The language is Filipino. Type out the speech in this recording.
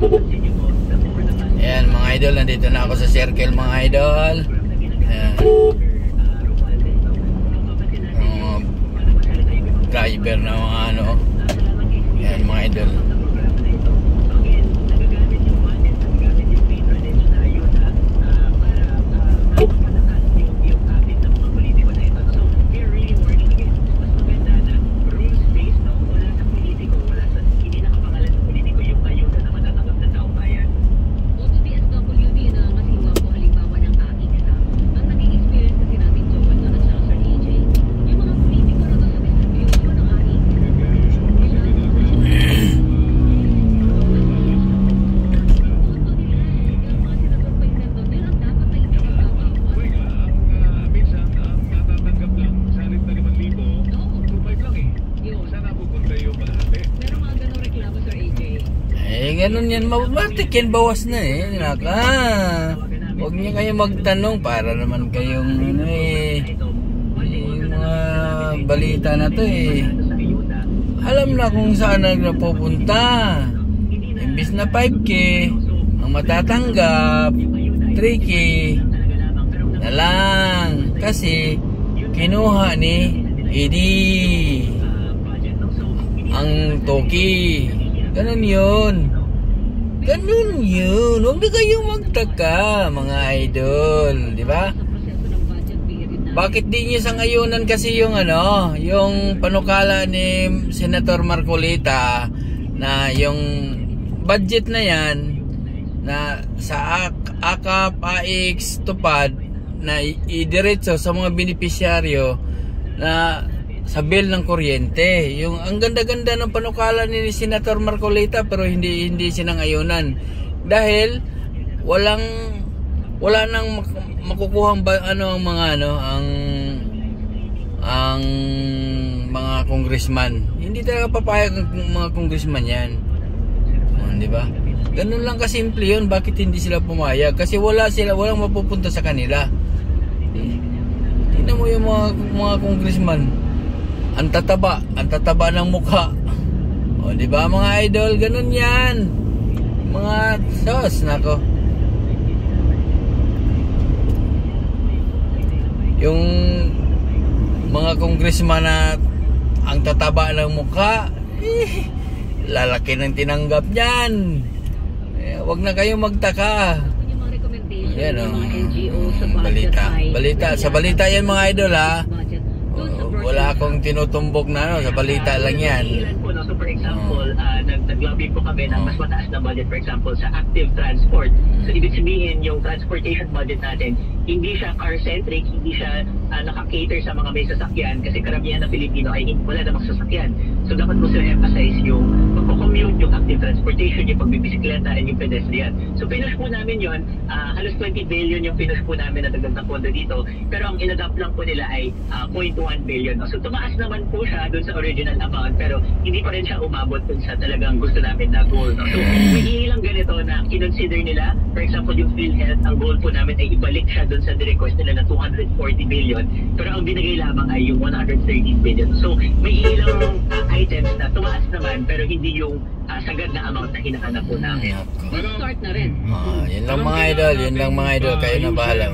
Ayan mga idol, nandito na ako sa circle mga idol. Ayan. Driver na mga ano. Ayan mga idol. Ganun yan, matik yan, bawas na eh. Huwag niya kayo magtanong para naman kayong ano yung mga balita na to eh. Alam na kung saan nagpupunta. Imbis na 5K ang matatanggap, 3K na lang. Kasi kinuha ni Eddie ang Toki. Ganun yun. Ganun yun. Huwag na kayong magtaka, mga idol. Di ba? Bakit di niyo sangayunan kasi yung ano, yung panukala ni Senator Marcolita na yung budget na yan na sa AKAP, AX, tupad na idiretso sa mga benepisyaryo na sa bill ng kuryente. Yung ang ganda-ganda ng panukala ni Senator Marcolita pero hindi sinangayunan dahil wala nang makukuhang ang mga congressman. Hindi talaga papayag ang mga congressman yan. Di ba? Ganun lang kasimple yun. Bakit hindi sila pumayag? Kasi walang mapupunta sa kanila. Tingnan mo yung mga congressman. Ang tataba ng mukha. O, di ba mga idol? Ganun yan. Mga sos, nako. Yung mga congressman na ang tataba ng mukha, lalaki ng tinanggap niyan. Wag na kayong magtaka. Yan o. Balita. Sa balita yan mga idol ha. Wala akong tinutumbok na sa balita lang yan. So for example, nag-lobby po kami ng mas mataas na budget for example sa active transport. So ibig sabihin yung transportation budget natin, hindi siya car-centric, hindi siya naka-cater sa mga may sasakyan kasi karamihan ng Pilipino ay wala namang sasakyan. So dapat mo sila emphasize yung pagko-commute, yung active transportation, yung pagbibisikleta, and yung pedestrian. So pinush po namin yun, halos 20 billion yung pinush po namin na dagdag na pondo dito, pero ang in-adapt lang po nila ay 0.1 billion. So tumaas naman po siya dun sa original amount pero hindi pa rin siya umabot dun sa talagang gusto namin na goal. No? So may ilang ganito na kinonsider nila, for example yung PhilHealth, ang goal po namin ay ibalik siya dun sa request nila na 240 billion pero ang binigay lamang ay yung 113 billion. So may ilang items na tumaas naman pero hindi yung sagad na amount na hinahanap po namin. Start na rin. Yun lang mga idol, kayo na bahala.